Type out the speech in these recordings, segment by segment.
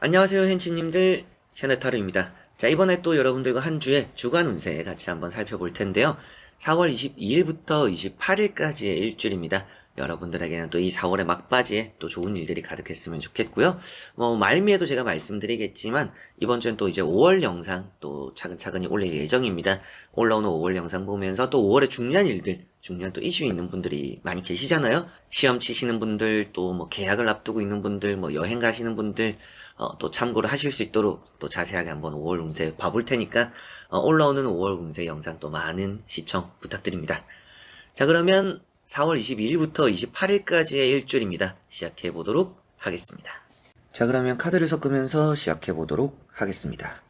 안녕하세요, hen치님들. 현해타루입니다. 자, 이번에 또 여러분들과 한 주의 주간 운세 같이 한번 살펴볼 텐데요. 4월 22일부터 28일까지의 일주일입니다. 여러분들에게는 또 이 4월의 막바지에 또 좋은 일들이 가득했으면 좋겠고요. 말미에도 제가 말씀드리겠지만, 이번 주엔 또 이제 5월 영상 또 차근차근히 올릴 예정입니다. 올라오는 5월 영상 보면서 또 5월에 중요한 일들, 중요한 또 이슈 있는 분들이 많이 계시잖아요. 시험 치시는 분들, 또 계약을 앞두고 있는 분들, 여행 가시는 분들, 또 참고를 하실 수 있도록 또 자세하게 한번 5월 운세 봐볼 테니까, 올라오는 5월 운세 영상 또 많은 시청 부탁드립니다. 자, 그러면 4월 22일부터 28일까지의 일주일입니다. 시작해 보도록 하겠습니다. 자, 그러면 카드를 섞으면서 시작해 보도록 하겠습니다.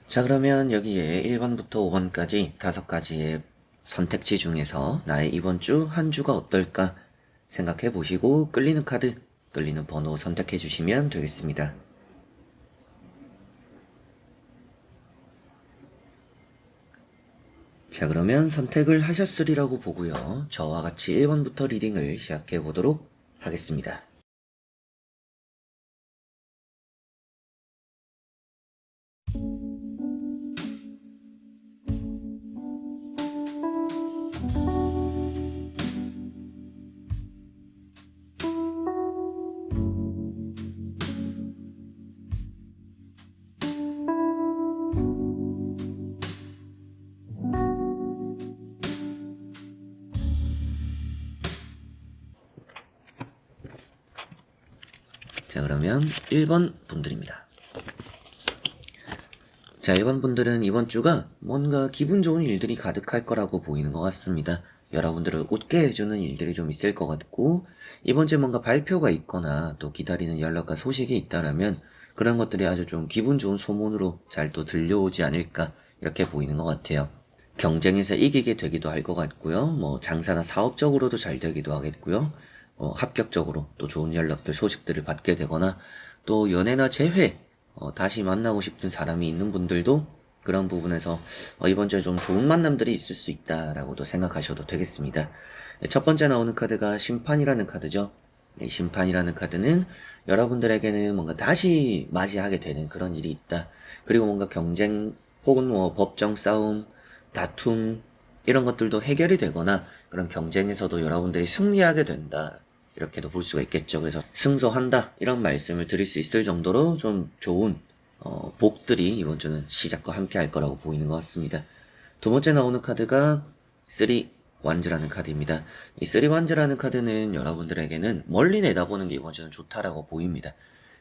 자, 그러면 여기에 1번부터 5번까지 5가지의 선택지 중에서 나의 이번 주 한 주가 어떨까 생각해 보시고 끌리는 카드, 끌리는 번호 선택해 주시면 되겠습니다. 자, 그러면 선택을 하셨으리라고 보고요. 저와 같이 1번부터 리딩을 시작해 보도록 하겠습니다. 자, 그러면 1번 분들입니다. 자, 1번 분들은 이번 주가 뭔가 기분 좋은 일들이 가득할 거라고 보이는 것 같습니다. 여러분들을 웃게 해주는 일들이 좀 있을 것 같고, 이번 주에 뭔가 발표가 있거나 또 기다리는 연락과 소식이 있다라면 그런 것들이 아주 좀 기분 좋은 소문으로 잘 또 들려오지 않을까 이렇게 보이는 것 같아요. 경쟁에서 이기게 되기도 할 것 같고요. 장사나 사업적으로도 잘 되기도 하겠고요. 합격적으로 또 좋은 연락들, 소식들을 받게 되거나 또 연애나 재회, 다시 만나고 싶은 사람이 있는 분들도 그런 부분에서 이번 주에 좀 좋은 만남들이 있을 수 있다라고도 생각하셔도 되겠습니다. 첫 번째 나오는 카드가 심판이라는 카드죠. 심판이라는 카드는 여러분들에게는 뭔가 다시 맞이하게 되는 그런 일이 있다. 그리고 뭔가 경쟁 혹은 법정 싸움, 다툼 이런 것들도 해결이 되거나 그런 경쟁에서도 여러분들이 승리하게 된다. 이렇게도 볼 수가 있겠죠. 그래서 승소한다 이런 말씀을 드릴 수 있을 정도로 좀 좋은 복들이 이번 주는 시작과 함께 할 거라고 보이는 것 같습니다. 두 번째 나오는 카드가 3 완즈라는 카드입니다. 이 3 완즈라는 카드는 여러분들에게는 멀리 내다보는 게 이번 주는 좋다라고 보입니다.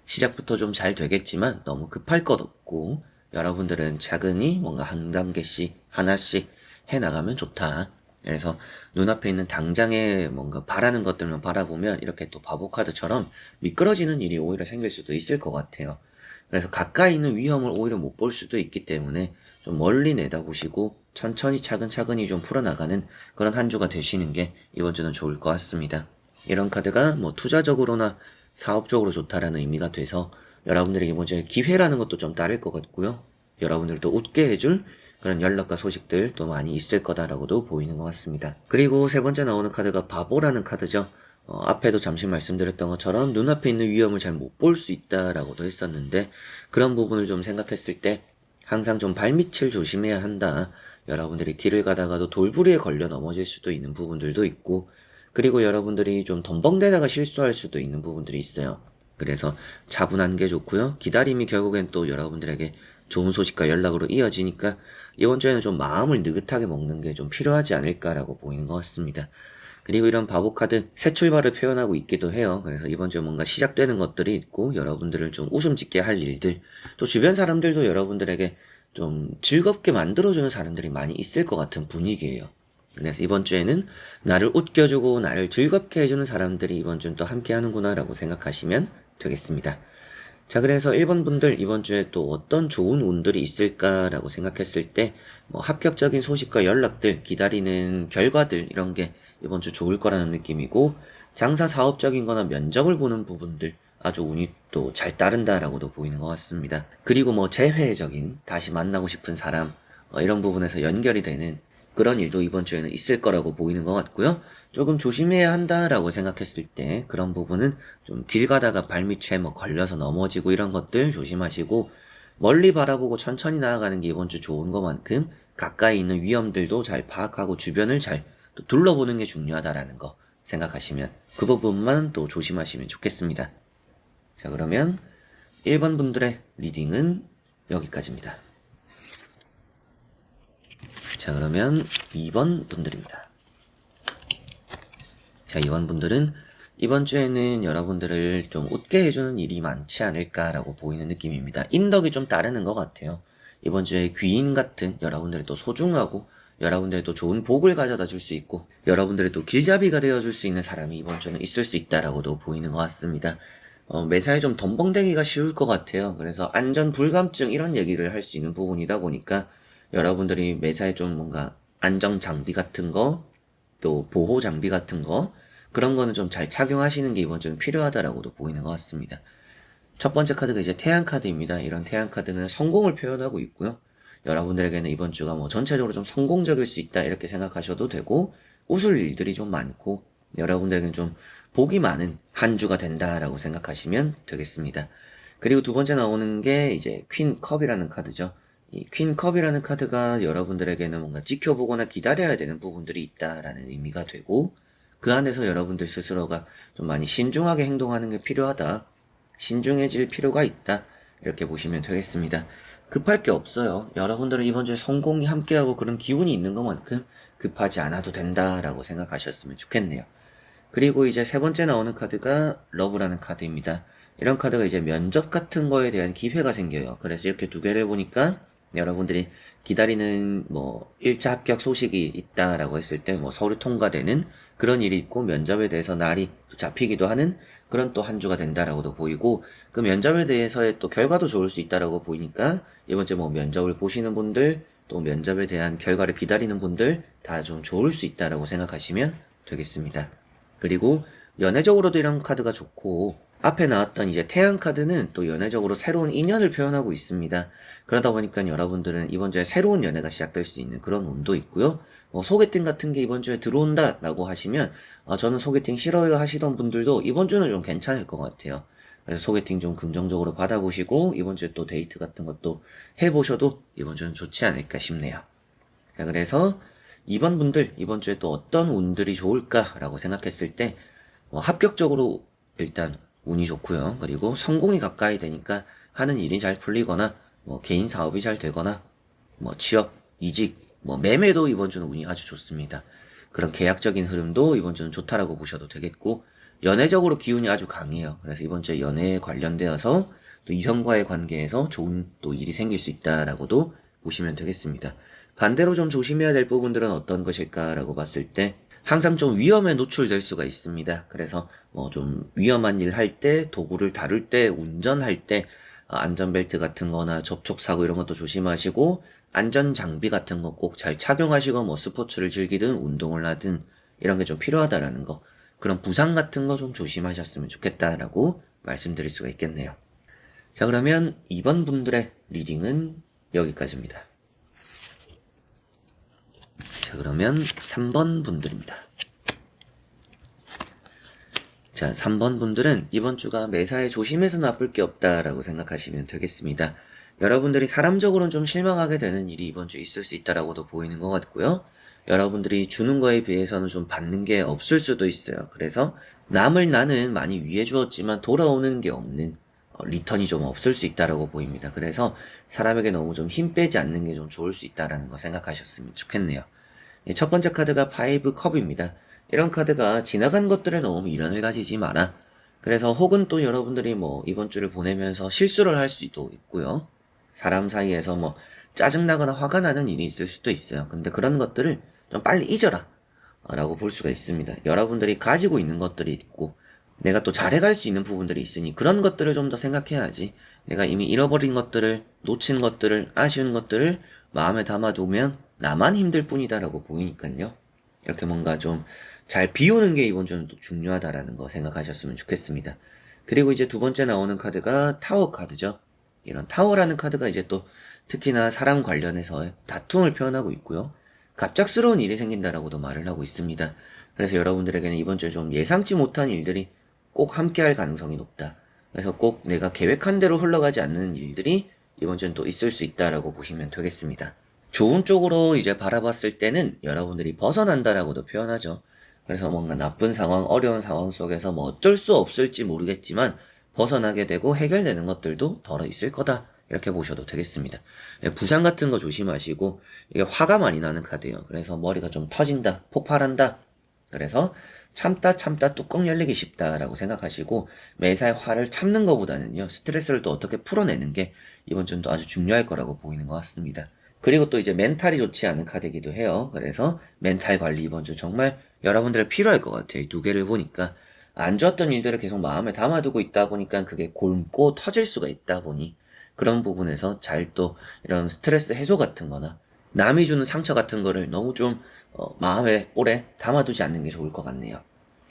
시작부터 좀 잘 되겠지만 너무 급할 것 없고 여러분들은 차근히 뭔가 한 단계씩 하나씩 해나가면 좋다. 그래서 눈앞에 있는 당장에 뭔가 바라는 것들만 바라보면 이렇게 또 바보 카드처럼 미끄러지는 일이 오히려 생길 수도 있을 것 같아요. 그래서 가까이 있는 위험을 오히려 못 볼 수도 있기 때문에 좀 멀리 내다보시고 천천히 차근차근히 좀 풀어나가는 그런 한 주가 되시는 게 이번 주는 좋을 것 같습니다. 이런 카드가 투자적으로나 사업적으로 좋다라는 의미가 돼서 여러분들이 이번 주에 기회라는 것도 좀 따를 것 같고요. 여러분들도 웃게 해줄 그런 연락과 소식들도 많이 있을 거다라고도 보이는 것 같습니다. 그리고 세 번째 나오는 카드가 바보라는 카드죠. 앞에도 잠시 말씀드렸던 것처럼 눈앞에 있는 위험을 잘 못 볼 수 있다라고도 했었는데 그런 부분을 좀 생각했을 때 항상 좀 발밑을 조심해야 한다. 여러분들이 길을 가다가도 돌부리에 걸려 넘어질 수도 있는 부분들도 있고 그리고 여러분들이 좀 덤벙대다가 실수할 수도 있는 부분들이 있어요. 그래서 차분한 게 좋고요. 기다림이 결국엔 또 여러분들에게 좋은 소식과 연락으로 이어지니까 이번 주에는 좀 마음을 느긋하게 먹는 게 좀 필요하지 않을까라고 보이는 것 같습니다. 그리고 이런 바보 카드 새 출발을 표현하고 있기도 해요. 그래서 이번 주에 뭔가 시작되는 것들이 있고 여러분들을 좀 웃음 짓게 할 일들 또 주변 사람들도 여러분들에게 좀 즐겁게 만들어주는 사람들이 많이 있을 것 같은 분위기예요. 그래서 이번 주에는 나를 웃겨주고 나를 즐겁게 해주는 사람들이 이번 주는 또 함께 하는구나 라고 생각하시면 되겠습니다. 자, 그래서 1번 분들 이번 주에 또 어떤 좋은 운들이 있을까라고 생각했을 때 합격적인 소식과 연락들, 기다리는 결과들 이런 게 이번 주 좋을 거라는 느낌이고 장사 사업적인 거나 면접을 보는 부분들 아주 운이 또 잘 따른다라고도 보이는 것 같습니다. 그리고 뭐 재회적인 다시 만나고 싶은 사람 이런 부분에서 연결이 되는 그런 일도 이번 주에는 있을 거라고 보이는 것 같고요. 조금 조심해야 한다라고 생각했을 때 그런 부분은 좀 길 가다가 발밑에 뭐 걸려서 넘어지고 이런 것들 조심하시고 멀리 바라보고 천천히 나아가는 게 이번 주 좋은 것만큼 가까이 있는 위험들도 잘 파악하고 주변을 잘 또 둘러보는 게 중요하다라는 거 생각하시면 그 부분만 또 조심하시면 좋겠습니다. 자, 그러면 1번 분들의 리딩은 여기까지입니다. 자, 그러면 2번 분들입니다. 자, 2번 분들은 이번 주에는 여러분들을 좀 웃게 해주는 일이 많지 않을까라고 보이는 느낌입니다. 인덕이 좀 따르는 것 같아요. 이번 주에 귀인 같은 여러분들이 또 소중하고 여러분들이 또 좋은 복을 가져다 줄 수 있고 여러분들이 또 길잡이가 되어줄 수 있는 사람이 이번 주는 있을 수 있다라고도 보이는 것 같습니다. 매사에 좀 덤벙대기가 쉬울 것 같아요. 그래서 안전 불감증 이런 얘기를 할 수 있는 부분이다 보니까 여러분들이 매사에 좀 뭔가 안정 장비 같은 거, 또 보호 장비 같은 거 그런 거는 좀 잘 착용하시는 게 이번 주는 필요하다라고도 보이는 것 같습니다. 첫 번째 카드가 이제 태양 카드입니다. 이런 태양 카드는 성공을 표현하고 있고요. 여러분들에게는 이번 주가 뭐 전체적으로 좀 성공적일 수 있다 이렇게 생각하셔도 되고 웃을 일들이 좀 많고 여러분들에게는 좀 복이 많은 한 주가 된다라고 생각하시면 되겠습니다. 그리고 두 번째 나오는 게 이제 퀸 컵이라는 카드죠. 이 퀸 컵이라는 카드가 여러분들에게는 뭔가 지켜보거나 기다려야 되는 부분들이 있다라는 의미가 되고 그 안에서 여러분들 스스로가 좀 많이 신중하게 행동하는 게 필요하다. 신중해질 필요가 있다. 이렇게 보시면 되겠습니다. 급할 게 없어요. 여러분들은 이번 주에 성공이 함께하고 그런 기운이 있는 것만큼 급하지 않아도 된다라고 생각하셨으면 좋겠네요. 그리고 이제 세 번째 나오는 카드가 러브라는 카드입니다. 이런 카드가 이제 면접 같은 거에 대한 기회가 생겨요. 그래서 이렇게 두 개를 보니까 여러분들이 기다리는 뭐 1차 합격 소식이 있다라고 했을 때 뭐 서류 통과되는 그런 일이 있고 면접에 대해서 날이 잡히기도 하는 그런 또 한 주가 된다라고도 보이고 그 면접에 대해서의 또 결과도 좋을 수 있다라고 보이니까 이번 주 뭐 면접을 보시는 분들 또 면접에 대한 결과를 기다리는 분들 다 좀 좋을 수 있다라고 생각하시면 되겠습니다. 그리고 연애적으로도 이런 카드가 좋고 앞에 나왔던 이제 태양 카드는 또 연애적으로 새로운 인연을 표현하고 있습니다. 그러다 보니까 여러분들은 이번 주에 새로운 연애가 시작될 수 있는 그런 운도 있고요. 소개팅 같은 게 이번 주에 들어온다라고 하시면 저는 소개팅 싫어요 하시던 분들도 이번 주는 좀 괜찮을 것 같아요. 그래서 소개팅 좀 긍정적으로 받아보시고 이번 주에 또 데이트 같은 것도 해보셔도 이번 주는 좋지 않을까 싶네요. 자, 그래서 2번 분들 이번 주에 또 어떤 운들이 좋을까라고 생각했을 때 합격적으로 일단 운이 좋고요. 그리고 성공이 가까이 되니까 하는 일이 잘 풀리거나 뭐 개인 사업이 잘 되거나 뭐 취업, 이직, 뭐 매매도 이번 주는 운이 아주 좋습니다. 그런 계약적인 흐름도 이번 주는 좋다라고 보셔도 되겠고 연애적으로 기운이 아주 강해요. 그래서 이번 주에 연애에 관련되어서 또 이성과의 관계에서 좋은 또 일이 생길 수 있다라고도 보시면 되겠습니다. 반대로 좀 조심해야 될 부분들은 어떤 것일까라고 봤을 때 항상 좀 위험에 노출될 수가 있습니다. 그래서 뭐 좀 위험한 일 할 때, 도구를 다룰 때, 운전할 때 안전벨트 같은 거나 접촉사고 이런 것도 조심하시고 안전장비 같은 거 꼭 잘 착용하시고 뭐 스포츠를 즐기든 운동을 하든 이런 게 좀 필요하다라는 거 그런 부상 같은 거 좀 조심하셨으면 좋겠다라고 말씀드릴 수가 있겠네요. 자, 그러면 2번 분들의 리딩은 여기까지입니다. 자, 그러면 3번 분들입니다. 자, 3번 분들은 이번 주가 매사에 조심해서 나쁠 게 없다라고 생각하시면 되겠습니다. 여러분들이 사람적으로는 좀 실망하게 되는 일이 이번 주에 있을 수 있다라고도 보이는 것 같고요. 여러분들이 주는 거에 비해서는 좀 받는 게 없을 수도 있어요. 그래서 남을 나는 많이 위해 주었지만 돌아오는 게 없는 리턴이 좀 없을 수 있다라고 보입니다. 그래서 사람에게 너무 좀 힘 빼지 않는 게 좀 좋을 수 있다라는 거 생각하셨으면 좋겠네요. 첫 번째 카드가 파이브 컵입니다. 이런 카드가 지나간 것들에 너무 미련을 가지지 마라. 그래서 혹은 또 여러분들이 뭐 이번 주를 보내면서 실수를 할 수도 있고요. 사람 사이에서 뭐 짜증나거나 화가 나는 일이 있을 수도 있어요. 근데 그런 것들을 좀 빨리 잊어라. 라고 볼 수가 있습니다. 여러분들이 가지고 있는 것들이 있고 내가 또 잘해갈 수 있는 부분들이 있으니 그런 것들을 좀 더 생각해야지. 내가 이미 잃어버린 것들을, 놓친 것들을, 아쉬운 것들을 마음에 담아두면 나만 힘들 뿐이다라고 보이니까요. 이렇게 뭔가 좀 잘 비우는 게 이번 주는 또 중요하다라는 거 생각하셨으면 좋겠습니다. 그리고 이제 두 번째 나오는 카드가 타워 카드죠. 이런 타워라는 카드가 이제 또 특히나 사람 관련해서 다툼을 표현하고 있고요. 갑작스러운 일이 생긴다라고도 말을 하고 있습니다. 그래서 여러분들에게는 이번 주에 좀 예상치 못한 일들이 꼭 함께할 가능성이 높다. 그래서 꼭 내가 계획한 대로 흘러가지 않는 일들이 이번 주엔 또 있을 수 있다라고 보시면 되겠습니다. 좋은 쪽으로 이제 바라봤을 때는 여러분들이 벗어난다라고도 표현하죠. 그래서 뭔가 나쁜 상황, 어려운 상황 속에서 뭐 어쩔 수 없을지 모르겠지만 벗어나게 되고 해결되는 것들도 덜어 있을 거다. 이렇게 보셔도 되겠습니다. 부상 같은 거 조심하시고 이게 화가 많이 나는 카드예요. 그래서 머리가 좀 터진다, 폭발한다. 그래서 참다 뚜껑 열리기 쉽다라고 생각하시고 매사에 화를 참는 것보다는요. 스트레스를 또 어떻게 풀어내는 게 이번 주는 또 아주 중요할 거라고 보이는 것 같습니다. 그리고 또 이제 멘탈이 좋지 않은 카드이기도 해요. 그래서 멘탈 관리 이번 주 정말 여러분들의 필요할 것 같아요. 이 두 개를 보니까 안 좋았던 일들을 계속 마음에 담아두고 있다 보니까 그게 곪고 터질 수가 있다 보니 그런 부분에서 잘 또 이런 스트레스 해소 같은 거나 남이 주는 상처 같은 거를 너무 좀 마음에 오래 담아두지 않는 게 좋을 것 같네요.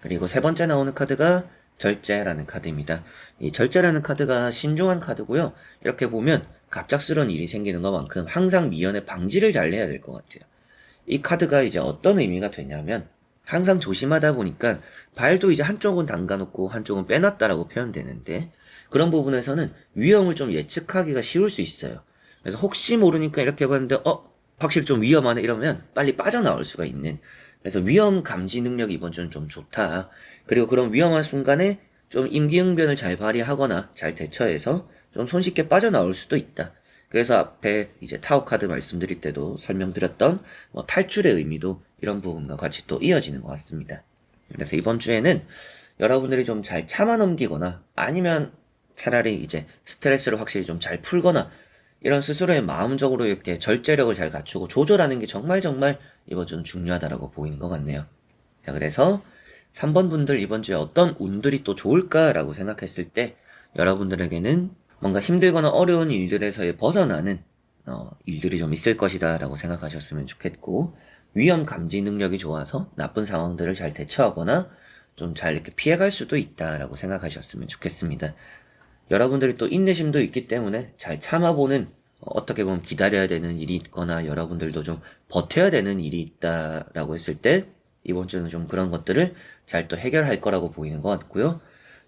그리고 세 번째 나오는 카드가 절제라는 카드입니다. 이 절제라는 카드가 신중한 카드고요. 이렇게 보면 갑작스러운 일이 생기는 것만큼 항상 미연에 방지를 잘 해야 될 것 같아요. 이 카드가 이제 어떤 의미가 되냐면 항상 조심하다 보니까 발도 이제 한쪽은 담가놓고 한쪽은 빼놨다라고 표현되는데 그런 부분에서는 위험을 좀 예측하기가 쉬울 수 있어요. 그래서 혹시 모르니까 이렇게 해봤는데 확실히 좀 위험하네 이러면 빨리 빠져나올 수가 있는 그래서 위험 감지 능력이 이번 주는 좀 좋다. 그리고 그런 위험한 순간에 좀 임기응변을 잘 발휘하거나 잘 대처해서 좀 손쉽게 빠져나올 수도 있다. 그래서 앞에 이제 타워 카드 말씀드릴 때도 설명드렸던 뭐 탈출의 의미도 이런 부분과 같이 또 이어지는 것 같습니다. 그래서 이번 주에는 여러분들이 좀 잘 참아 넘기거나 아니면 차라리 이제 스트레스를 확실히 좀 잘 풀거나 이런 스스로의 마음적으로 이렇게 절제력을 잘 갖추고 조절하는 게 정말 이번 주는 중요하다라고 보이는 것 같네요. 자, 그래서 3번 분들 이번 주에 어떤 운들이 또 좋을까라고 생각했을 때 여러분들에게는 뭔가 힘들거나 어려운 일들에서의 벗어나는 일들이 좀 있을 것이다 라고 생각하셨으면 좋겠고 위험 감지 능력이 좋아서 나쁜 상황들을 잘 대처하거나 좀 잘 이렇게 피해갈 수도 있다라고 생각하셨으면 좋겠습니다. 여러분들이 또 인내심도 있기 때문에 잘 참아보는 어떻게 보면 기다려야 되는 일이 있거나 여러분들도 좀 버텨야 되는 일이 있다라고 했을 때 이번 주는 좀 그런 것들을 잘 또 해결할 거라고 보이는 것 같고요.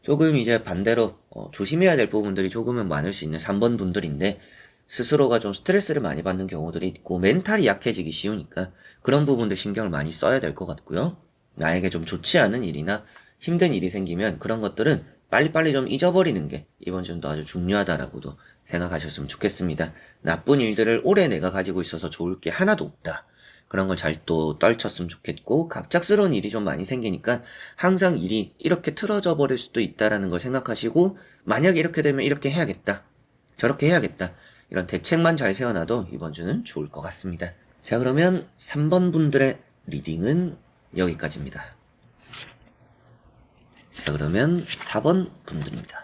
조금 이제 반대로 조심해야 될 부분들이 조금은 많을 수 있는 3번 분들인데 스스로가 좀 스트레스를 많이 받는 경우들이 있고 멘탈이 약해지기 쉬우니까 그런 부분들 신경을 많이 써야 될 것 같고요. 나에게 좀 좋지 않은 일이나 힘든 일이 생기면 그런 것들은 빨리빨리 좀 잊어버리는 게 이번 주는 또 아주 중요하다라고도 생각하셨으면 좋겠습니다. 나쁜 일들을 오래 내가 가지고 있어서 좋을 게 하나도 없다. 그런 걸 잘 또 떨쳤으면 좋겠고 갑작스러운 일이 좀 많이 생기니까 항상 일이 이렇게 틀어져 버릴 수도 있다라는 걸 생각하시고 만약에 이렇게 되면 이렇게 해야겠다. 저렇게 해야겠다. 이런 대책만 잘 세워놔도 이번 주는 좋을 것 같습니다. 자, 그러면 3번 분들의 리딩은 여기까지입니다. 자, 그러면 4번 분들입니다.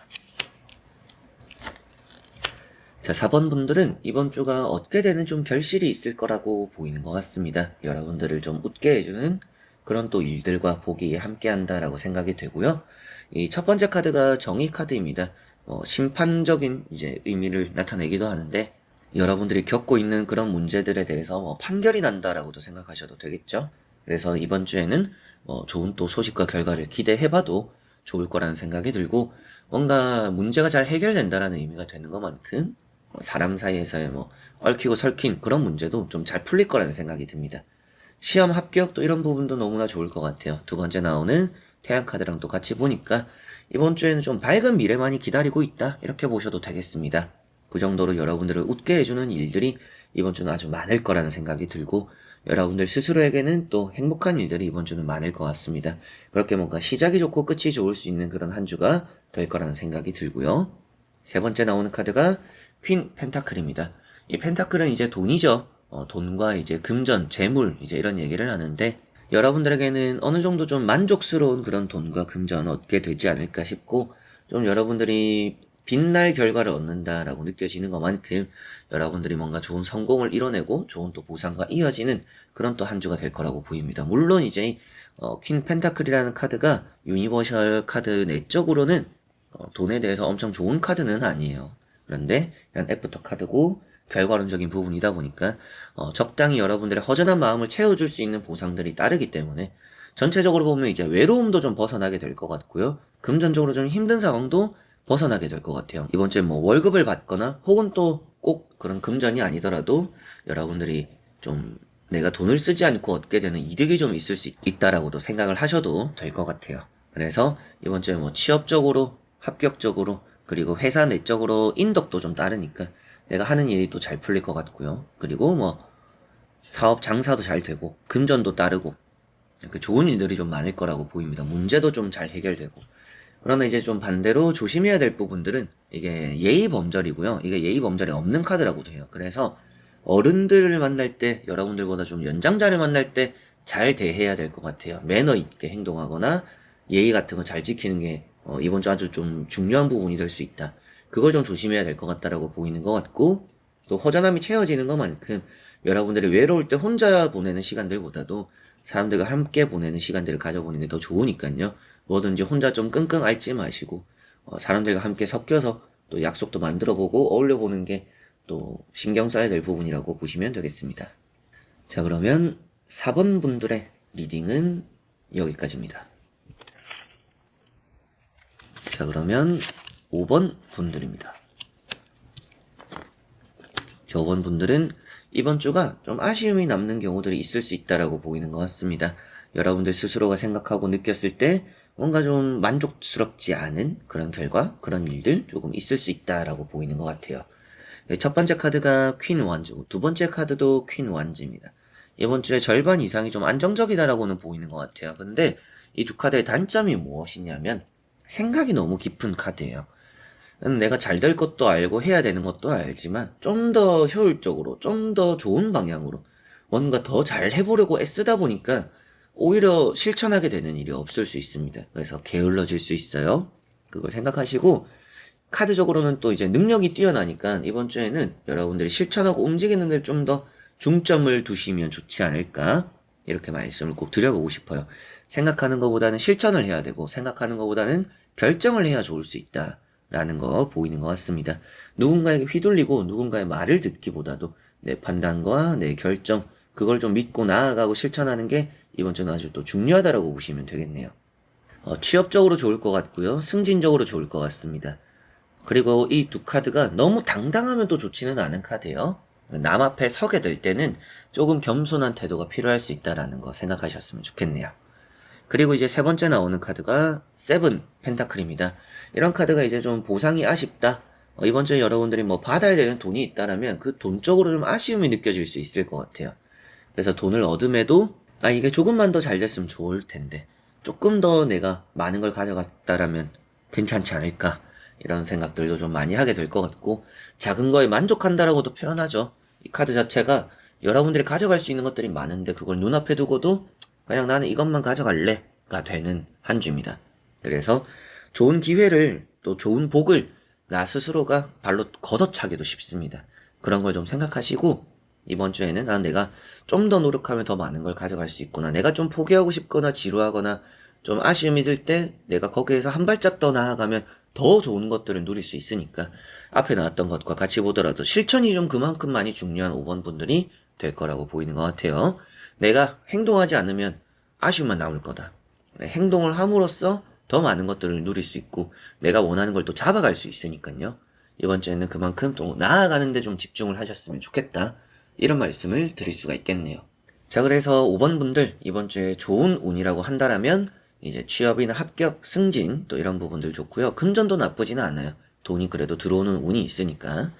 자, 4번 분들은 이번 주가 얻게 되는 좀 결실이 있을 거라고 보이는 것 같습니다. 여러분들을 좀 웃게 해주는 그런 또 일들과 복이 함께 한다라고 생각이 되고요. 이 첫 번째 카드가 정의 카드입니다. 심판적인 이제 의미를 나타내기도 하는데 여러분들이 겪고 있는 그런 문제들에 대해서 판결이 난다라고도 생각하셔도 되겠죠. 그래서 이번 주에는 좋은 또 소식과 결과를 기대해봐도 좋을 거라는 생각이 들고 뭔가 문제가 잘 해결된다라는 의미가 되는 것만큼 사람 사이에서의 얽히고 설킨 그런 문제도 좀 잘 풀릴 거라는 생각이 듭니다. 시험 합격도 이런 부분도 너무나 좋을 것 같아요. 두 번째 나오는 태양 카드랑 또 같이 보니까 이번 주에는 좀 밝은 미래만이 기다리고 있다 이렇게 보셔도 되겠습니다. 그 정도로 여러분들을 웃게 해주는 일들이 이번 주는 아주 많을 거라는 생각이 들고 여러분들 스스로에게는 또 행복한 일들이 이번 주는 많을 것 같습니다. 그렇게 뭔가 시작이 좋고 끝이 좋을 수 있는 그런 한 주가 될 거라는 생각이 들고요. 세 번째 나오는 카드가 퀸 펜타클입니다. 이 펜타클은 이제 돈이죠. 돈과 이제 금전, 재물 이제 이런 얘기를 하는데 여러분들에게는 어느 정도 좀 만족스러운 그런 돈과 금전 얻게 되지 않을까 싶고 좀 여러분들이 빛날 결과를 얻는다라고 느껴지는 것만큼 여러분들이 뭔가 좋은 성공을 이뤄내고 좋은 또 보상과 이어지는 그런 또 한 주가 될 거라고 보입니다. 물론 이제 퀸 펜타클이라는 카드가 유니버셜 카드 내적으로는 돈에 대해서 엄청 좋은 카드는 아니에요. 그런데 이런 애프터 카드고 결과론적인 부분이다 보니까 적당히 여러분들의 허전한 마음을 채워줄 수 있는 보상들이 따르기 때문에 전체적으로 보면 이제 외로움도 좀 벗어나게 될 것 같고요. 금전적으로 좀 힘든 상황도 벗어나게 될 것 같아요. 이번 주에 뭐 월급을 받거나 혹은 또 꼭 그런 금전이 아니더라도 여러분들이 좀 내가 돈을 쓰지 않고 얻게 되는 이득이 좀 있을 수 있다라고도 생각을 하셔도 될 것 같아요. 그래서 이번 주에 뭐 취업적으로, 합격적으로, 그리고 회사 내적으로 인덕도 좀 따르니까 내가 하는 일이 또 잘 풀릴 것 같고요. 그리고 뭐 사업 장사도 잘 되고 금전도 따르고 이렇게 좋은 일들이 좀 많을 거라고 보입니다. 문제도 좀 잘 해결되고. 그러나 이제 좀 반대로 조심해야 될 부분들은 이게 예의 범절이고요. 이게 예의 범절이 없는 카드라고도 해요. 그래서 어른들을 만날 때 여러분들보다 좀 연장자를 만날 때 잘 대해야 될 것 같아요. 매너 있게 행동하거나 예의 같은 거 잘 지키는 게 이번 주 아주 좀 중요한 부분이 될 수 있다. 그걸 좀 조심해야 될 것 같다라고 보이는 것 같고, 또 허전함이 채워지는 것만큼 여러분들이 외로울 때 혼자 보내는 시간들보다도 사람들과 함께 보내는 시간들을 가져보는 게 더 좋으니까요. 뭐든지 혼자 좀 끙끙 앓지 마시고 사람들과 함께 섞여서 또 약속도 만들어보고 어울려보는 게 또 신경 써야 될 부분이라고 보시면 되겠습니다. 자, 그러면 4번 분들의 리딩은 여기까지입니다. 자, 그러면 5번 분들입니다. 자, 5번 분들은 이번 주가 좀 아쉬움이 남는 경우들이 있을 수 있다라고 보이는 것 같습니다. 여러분들 스스로가 생각하고 느꼈을 때 뭔가 좀 만족스럽지 않은 그런 결과, 그런 일들 조금 있을 수 있다라고 보이는 것 같아요. 첫 번째 카드가 퀸 완즈고 두 번째 카드도 퀸 완즈입니다. 이번 주에 절반 이상이 좀 안정적이다라고는 보이는 것 같아요. 근데 이 두 카드의 단점이 무엇이냐면 생각이 너무 깊은 카드예요. 내가 잘 될 것도 알고 해야 되는 것도 알지만 좀 더 효율적으로, 좀 더 좋은 방향으로 뭔가 더 잘 해보려고 애쓰다 보니까 오히려 실천하게 되는 일이 없을 수 있습니다. 그래서 게을러질 수 있어요. 그걸 생각하시고 카드적으로는 또 이제 능력이 뛰어나니까 이번 주에는 여러분들이 실천하고 움직이는 데 좀 더 중점을 두시면 좋지 않을까 이렇게 말씀을 꼭 드려보고 싶어요. 생각하는 것보다는 실천을 해야 되고 생각하는 것보다는 결정을 해야 좋을 수 있다 라는 거 보이는 것 같습니다. 누군가에게 휘둘리고 누군가의 말을 듣기보다도 내 판단과 내 결정 그걸 좀 믿고 나아가고 실천하는 게 이번 주는 아주 또 중요하다라고 보시면 되겠네요. 취업적으로 좋을 것 같고요. 승진적으로 좋을 것 같습니다. 그리고 이 두 카드가 너무 당당하면 또 좋지는 않은 카드예요. 남 앞에 서게 될 때는 조금 겸손한 태도가 필요할 수 있다라는 거 생각하셨으면 좋겠네요. 그리고 이제 세 번째 나오는 카드가 세븐 펜타클입니다. 이런 카드가 이제 좀 보상이 아쉽다. 이번 주에 여러분들이 뭐 받아야 되는 돈이 있다라면 그 돈 쪽으로 좀 아쉬움이 느껴질 수 있을 것 같아요. 그래서 돈을 얻음에도 이게 조금만 더 잘 됐으면 좋을 텐데 조금 더 내가 많은 걸 가져갔다라면 괜찮지 않을까 이런 생각들도 좀 많이 하게 될 것 같고 작은 거에 만족한다라고도 표현하죠. 이 카드 자체가 여러분들이 가져갈 수 있는 것들이 많은데 그걸 눈앞에 두고도 그냥 나는 이것만 가져갈래가 되는 한 주입니다. 그래서 좋은 기회를 또 좋은 복을 나 스스로가 발로 걷어차기도 쉽습니다. 그런 걸 좀 생각하시고 이번 주에는 내가 좀 더 노력하면 더 많은 걸 가져갈 수 있구나. 내가 좀 포기하고 싶거나 지루하거나 좀 아쉬움이 들 때 내가 거기에서 한 발짝 더 나아가면 더 좋은 것들을 누릴 수 있으니까 앞에 나왔던 것과 같이 보더라도 실천이 좀 그만큼 많이 중요한 5번 분들이 될 거라고 보이는 것 같아요. 내가 행동하지 않으면 아쉬움만 남을 거다. 행동을 함으로써 더 많은 것들을 누릴 수 있고 내가 원하는 걸 또 잡아갈 수 있으니까요. 이번 주에는 그만큼 또 나아가는 데 좀 집중을 하셨으면 좋겠다. 이런 말씀을 드릴 수가 있겠네요. 자, 그래서 5번 분들 이번 주에 좋은 운이라고 한다라면 이제 취업이나 합격, 승진 또 이런 부분들 좋고요. 금전도 나쁘지는 않아요. 돈이 그래도 들어오는 운이 있으니까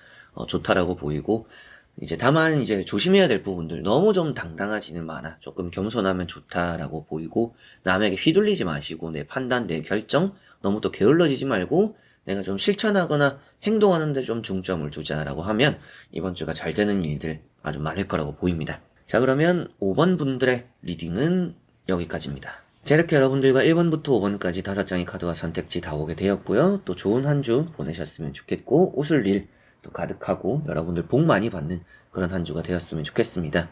좋다라고 보이고 이제 다만 이제 조심해야 될 부분들 너무 좀 당당하지는 마라. 조금 겸손하면 좋다라고 보이고 남에게 휘둘리지 마시고 내 판단, 내 결정 너무 또 게을러지지 말고 내가 좀 실천하거나 행동하는데 좀 중점을 두자라고 하면 이번 주가 잘 되는 일들 아주 많을 거라고 보입니다. 자, 그러면 5번 분들의 리딩은 여기까지입니다. 자, 이렇게 여러분들과 1번부터 5번까지 5장의 카드와 선택지 다 오게 되었고요. 또 좋은 한 주 보내셨으면 좋겠고 웃을 일 또 가득하고 여러분들 복 많이 받는 그런 한 주가 되었으면 좋겠습니다.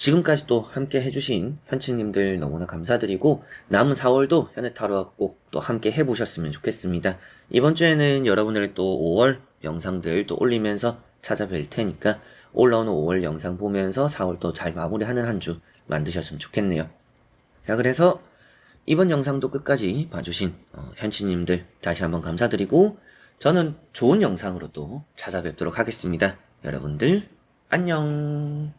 지금까지 또 함께 해주신 현치님들 너무나 감사드리고 남은 4월도 현해타로와 꼭 또 함께 해보셨으면 좋겠습니다. 이번 주에는 여러분들 또 5월 영상들 또 올리면서 찾아뵐 테니까 올라오는 5월 영상 보면서 4월 또 잘 마무리하는 한 주 만드셨으면 좋겠네요. 자, 그래서 이번 영상도 끝까지 봐주신 현치님들 다시 한번 감사드리고 저는 좋은 영상으로 또 찾아뵙도록 하겠습니다. 여러분들 안녕.